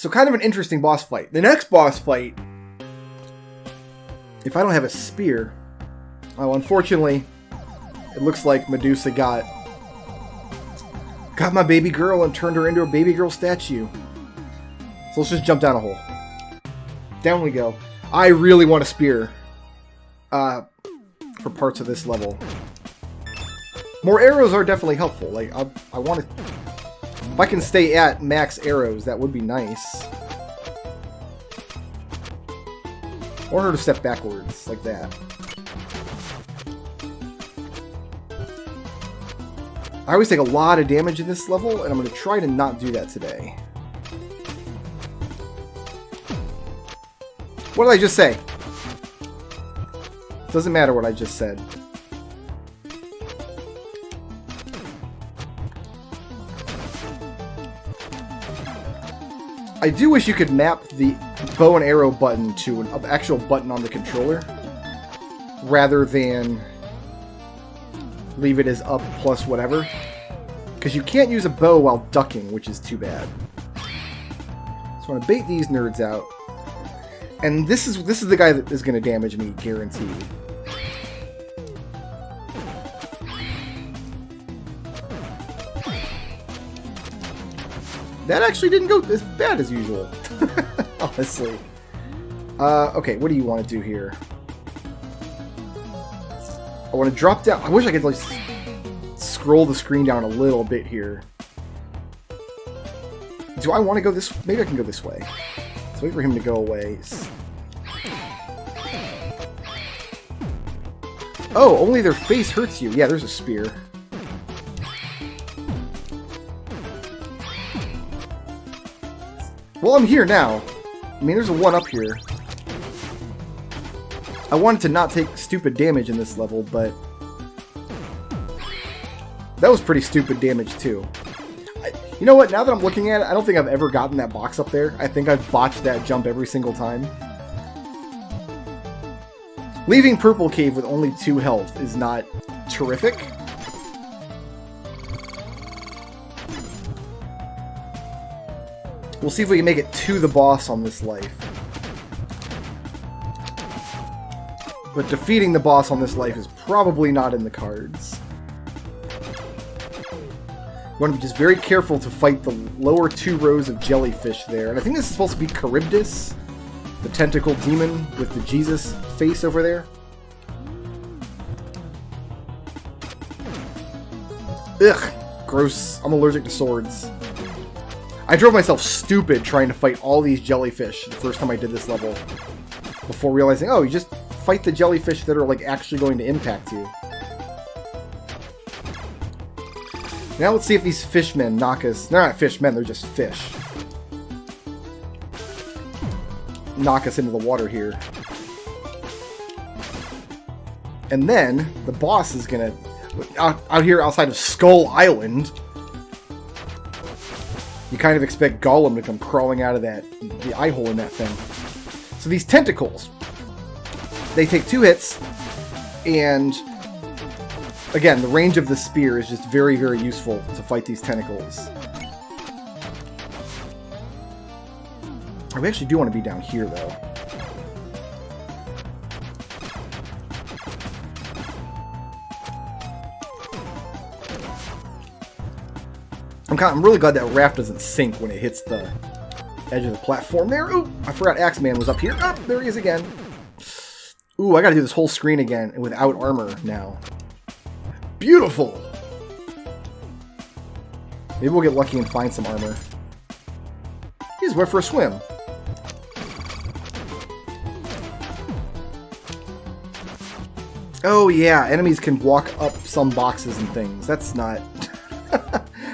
So kind of an interesting boss fight. The next boss fight, if I don't have a spear, oh, unfortunately, it looks like Medusa got my baby girl and turned her into a baby girl statue. So let's just jump down a hole. Down we go. I really want a spear for parts of this level. More arrows are definitely helpful. Like, I want to... If I can stay at max arrows, that would be nice. Or her to step backwards, like that. I always take a lot of damage in this level, and I'm going to try to not do that today. What did I just say? Doesn't matter what I just said. I do wish you could map the bow and arrow button to an actual button on the controller, rather than leave it as up plus whatever. Because you can't use a bow while ducking, which is too bad. So I want to bait these nerds out. And this is the guy that is going to damage me, guaranteed. That actually didn't go as bad as usual, honestly. Okay, what do you want to do here? I want to drop down. I wish I could like scroll the screen down a little bit here. Do I want to go this? Maybe I can go this way. Let's wait for him to go away. Oh, only their face hurts you. Yeah, there's a spear. Well, I'm here now. I mean, there's a one up here. I wanted to not take stupid damage in this level, but that was pretty stupid damage, too. You know what? Now that I'm looking at it, I don't think I've ever gotten that box up there. I think I've botched that jump every single time. Leaving Purple Cave with only 2 health is not terrific. We'll see if we can make it to the boss on this life. But defeating the boss on this life is probably not in the cards. You want to be just very careful to fight the lower 2 rows of jellyfish there. And I think this is supposed to be Charybdis, the tentacle demon with the Jesus face over there. Ugh, gross. I'm allergic to swords. I drove myself stupid trying to fight all these jellyfish the first time I did this level, before realizing, oh, you just fight the jellyfish that are like actually going to impact you. Now let's see if these fishmen knock us... They're not fishmen, they're just fish. Knock us into the water here. And then the boss is gonna... Out here outside of Skull Island, you kind of expect Gollum to come crawling out of the eye hole in that thing. So these tentacles, they take 2 hits, and again, the range of the spear is just very, very useful to fight these tentacles. We actually do want to be down here, though. I'm really glad that raft doesn't sink when it hits the edge of the platform there. Ooh, I forgot Axeman was up here. Oh, there he is again. Ooh, I gotta do this whole screen again without armor now. Beautiful! Maybe we'll get lucky and find some armor. He's went for a swim. Oh yeah, enemies can walk up some boxes and things. That's not...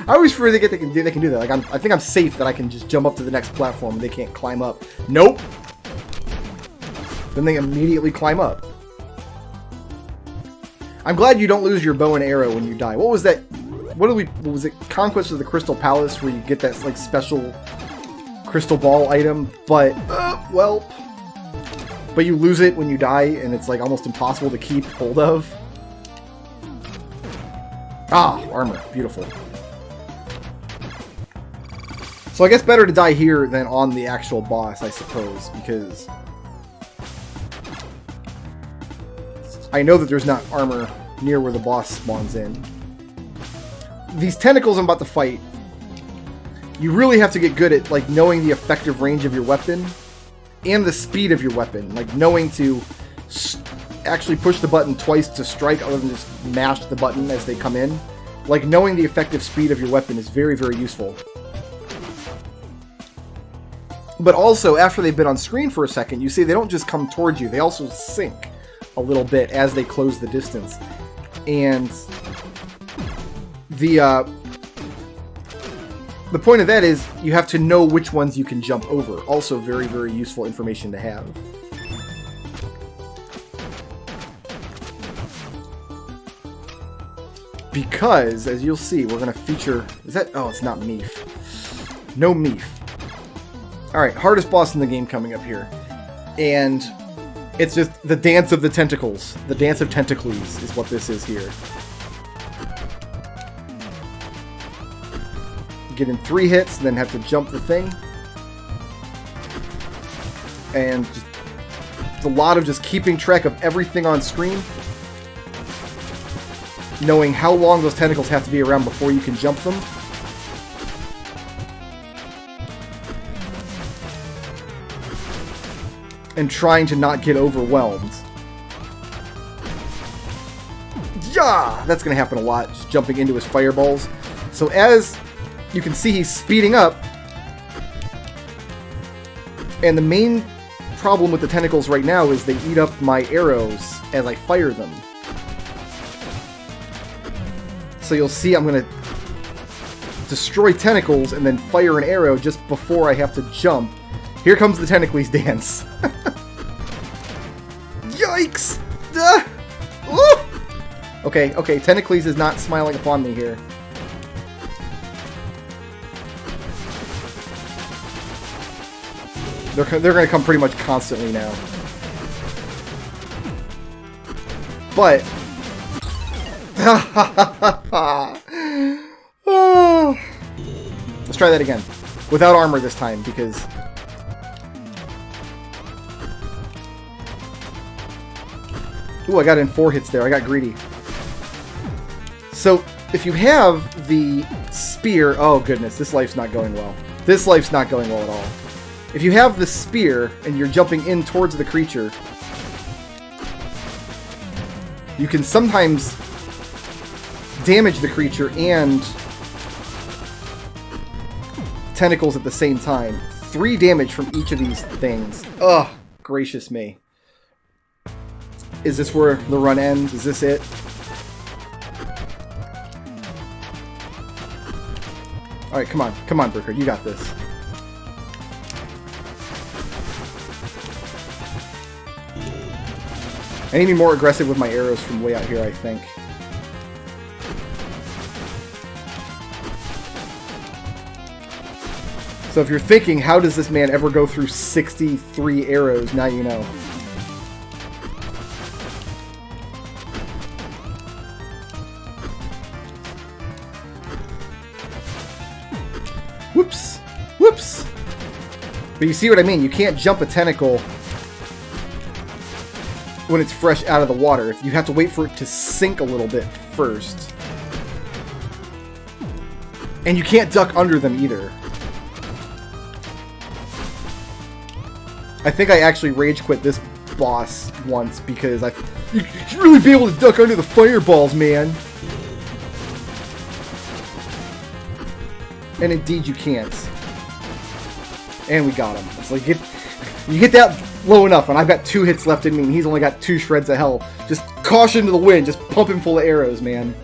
I always forget they can do that. Like I think I'm safe that I can just jump up to the next platform and they can't climb up. Nope. Then they immediately climb up. I'm glad you don't lose your bow and arrow when you die. What was that? What was it? Conquest of the Crystal Palace, where you get that like special crystal ball item, but well, but you lose it when you die, and it's like almost impossible to keep hold of. Ah, armor, beautiful. So I guess better to die here than on the actual boss, I suppose, because I know that there's not armor near where the boss spawns in. These tentacles I'm about to fight, you really have to get good at like knowing the effective range of your weapon and the speed of your weapon, like knowing to actually push the button twice to strike other than just mash the button as they come in. Like knowing the effective speed of your weapon is very, very useful. But also, after they've been on screen for a second, you see they don't just come towards you, they also sink a little bit as they close the distance. And the point of that is you have to know which ones you can jump over. Also very, very useful information to have. Because, as you'll see, we're going to feature... Is that... Oh, it's not Meef. No Meef. Alright, hardest boss in the game coming up here. And it's just the dance of the tentacles. The dance of Tentacles is what this is here. Get in 3 hits, then have to jump the thing. And just, it's a lot of just keeping track of everything on screen. Knowing how long those tentacles have to be around before you can jump them. And trying to not get overwhelmed. Yeah! That's going to happen a lot, just jumping into his fireballs. So as you can see, he's speeding up. And the main problem with the tentacles right now is they eat up my arrows as I fire them. So you'll see I'm going to destroy tentacles and then fire an arrow just before I have to jump. Here comes the Tentacles dance. Yikes! Okay, okay, Tentacles is not smiling upon me here. They're going to come pretty much constantly now. But... Let's try that again. Without armor this time, because... Ooh, I got in 4 hits there. I got greedy. So, if you have the spear... Oh, goodness. This life's not going well. This life's not going well at all. If you have the spear and you're jumping in towards the creature, you can sometimes damage the creature and tentacles at the same time. 3 damage from each of these things. Ugh, gracious me. Is this where the run ends? Is this it? Alright, come on. Come on, Brickroad. You got this. I need to be more aggressive with my arrows from way out here, I think. So if you're thinking, how does this man ever go through 63 arrows? Now you know. Whoops! Whoops! But you see what I mean? You can't jump a tentacle when it's fresh out of the water. You have to wait for it to sink a little bit first. And you can't duck under them either. I think I actually rage quit this boss once because you should really be able to duck under the fireballs, man. And indeed you can't. And we got him. It's like, you get that low enough, and I've got 2 hits left in me, and he's only got 2 shreds of hell. Just caution to the wind. Just pump him full of arrows, man.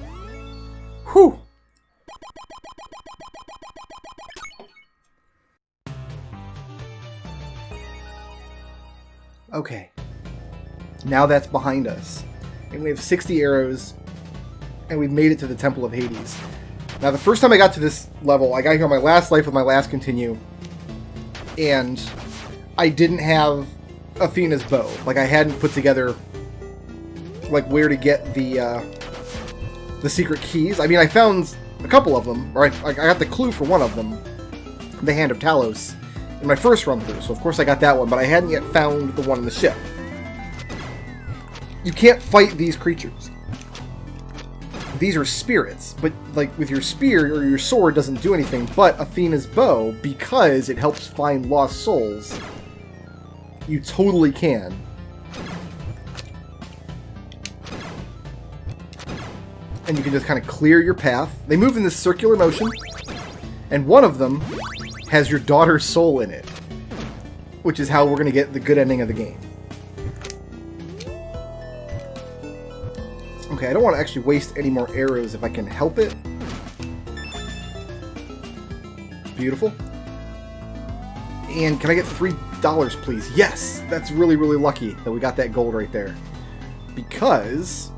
Whew. Okay. Now that's behind us. And we have 60 arrows, and we've made it to the Temple of Hades. Now, the first time I got to this level, I got here on my last life with my last continue, and I didn't have Athena's bow. Like, I hadn't put together, like, where to get the secret keys. I mean, I found a couple of them, or I got the clue for one of them, the Hand of Talos in my first run through. So of course I got that one, but I hadn't yet found the one in the ship. You can't fight these creatures. These are spirits, but like with your spear or your sword doesn't do anything but Athena's bow, because it helps find lost souls. You totally can. And you can just kind of clear your path. They move in this circular motion, and one of them has your daughter's soul in it, which is how we're going to get the good ending of the game. Okay, I don't want to actually waste any more arrows if I can help it. Beautiful. And can I get $3, please? Yes! That's really, really lucky that we got that gold right there. Because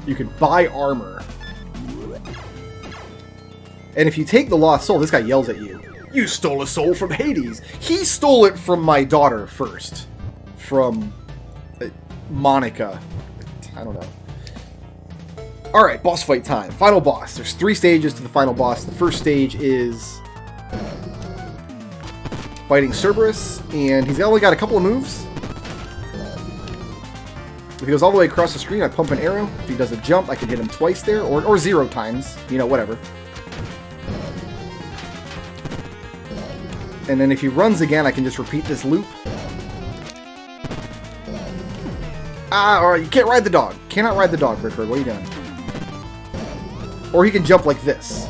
you can buy armor. And if you take the lost soul, this guy yells at you. You stole a soul from Hades! He stole it from my daughter first. From Monica. I don't know. Alright, boss fight time. Final boss. There's 3 stages to the final boss. The first stage is fighting Cerberus, and he's only got a couple of moves. If he goes all the way across the screen, I pump an arrow. If he does a jump, I can hit him twice there, or 0 times. You know, whatever. And then if he runs again, I can just repeat this loop. Alright, you can't ride the dog. Cannot ride the dog, Brickroad. What are you doing? Or he can jump like this.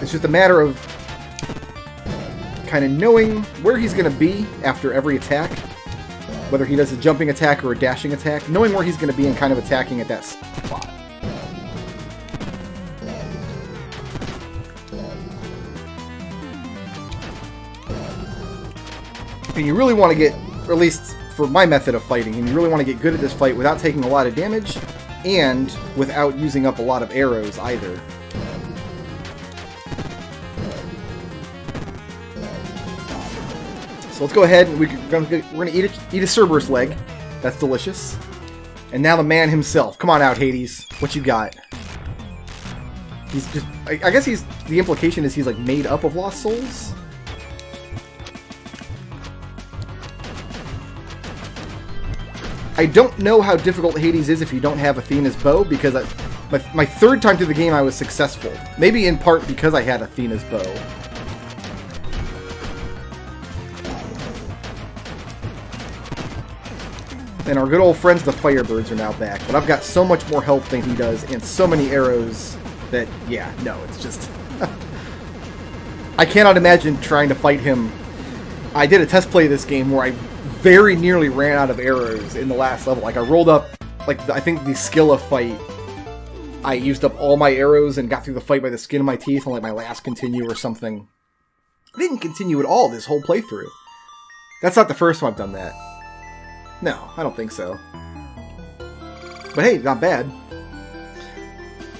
It's just a matter of kind of knowing where he's going to be after every attack. Whether he does a jumping attack or a dashing attack. Knowing where he's going to be and kind of attacking at that spot. And you really want to get, or at least for my method of fighting, and you really want to get good at this fight without taking a lot of damage, and without using up a lot of arrows either. So let's go ahead and we're gonna eat a Cerberus leg. That's delicious. And now the man himself. Come on out, Hades. What you got? He's just, I guess he's, the implication is he's like made up of lost souls? I don't know how difficult Hades is if you don't have Athena's bow, because my third time through the game I was successful. Maybe in part because I had Athena's bow. And our good old friends the Firebirds are now back, but I've got so much more health than he does, and so many arrows that, yeah, no, it's just... I cannot imagine trying to fight him. I did a test play of this game where I very nearly ran out of arrows in the last level. Like, I rolled up, like, I think the skill of fight, I used up all my arrows and got through the fight by the skin of my teeth on, like, my last continue or something. I didn't continue at all this whole playthrough. That's not the first time I've done that. No, I don't think so. But hey, not bad.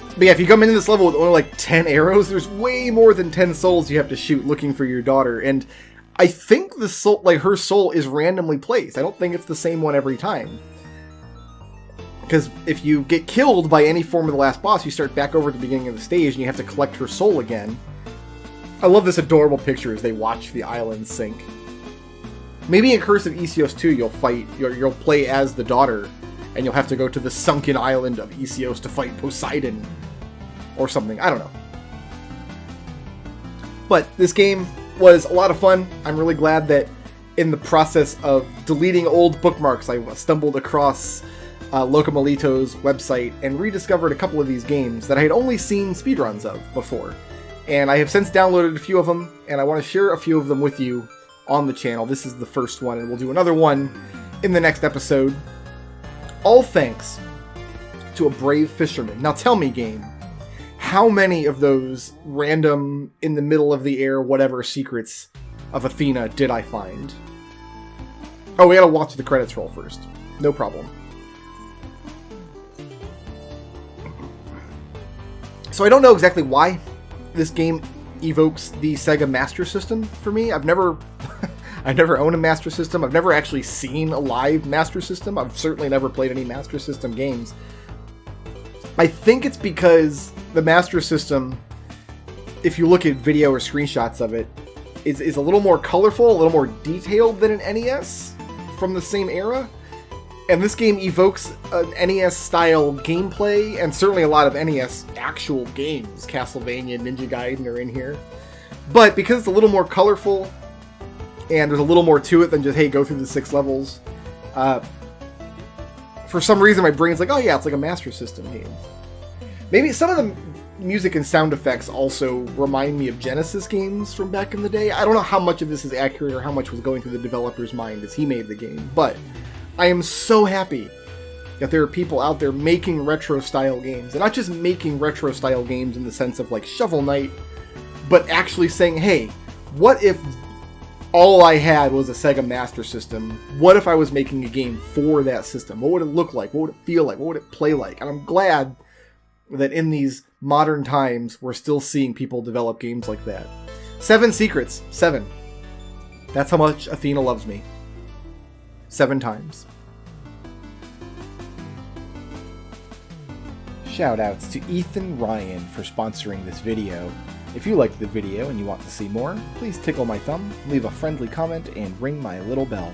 But yeah, if you come into this level with only like 10 arrows, there's way more than 10 souls you have to shoot looking for your daughter. And I think the soul, like her soul, is randomly placed. I don't think it's the same one every time. Because if you get killed by any form of the last boss, you start back over at the beginning of the stage and you have to collect her soul again. I love this adorable picture as they watch the island sink. Maybe in Curse of Issyos 2 you'll play as the daughter, and you'll have to go to the sunken island of Issyos to fight Poseidon, or something, I don't know. But this game was a lot of fun. I'm really glad that in the process of deleting old bookmarks, I stumbled across Locomalito's website and rediscovered a couple of these games that I had only seen speedruns of before. And I have since downloaded a few of them, and I want to share a few of them with you on the channel. This is the first one, and we'll do another one in the next episode. All thanks to a brave fisherman. Now tell me, game, how many of those random, in the middle of the air, whatever secrets of Athena did I find? Oh, we gotta watch the credits roll first. No problem. So I don't know exactly why this game evokes the Sega Master System for me. I've never owned a Master System. I've never actually seen a live Master System. I've certainly never played any Master System games. I think it's because the Master System, if you look at video or screenshots of it, is a little more colorful, a little more detailed than an NES from the same era. And this game evokes an NES-style gameplay, and certainly a lot of NES actual games. Castlevania, Ninja Gaiden are in here. But because it's a little more colorful, and there's a little more to it than just, hey, go through the 6 levels, for some reason my brain's like, oh yeah, it's like a Master System game. Maybe some of the music and sound effects also remind me of Genesis games from back in the day. I don't know how much of this is accurate or how much was going through the developer's mind as he made the game, but I am so happy that there are people out there making retro-style games, and not just making retro-style games in the sense of like Shovel Knight, but actually saying, hey, what if all I had was a Sega Master System? What if I was making a game for that system? What would it look like? What would it feel like? What would it play like? And I'm glad that in these modern times, we're still seeing people develop games like that. 7 secrets. 7. That's how much Athena loves me. 7 times. Shoutouts to Ethan Ryan for sponsoring this video. If you liked the video and you want to see more, please tickle my thumb, leave a friendly comment, and ring my little bell.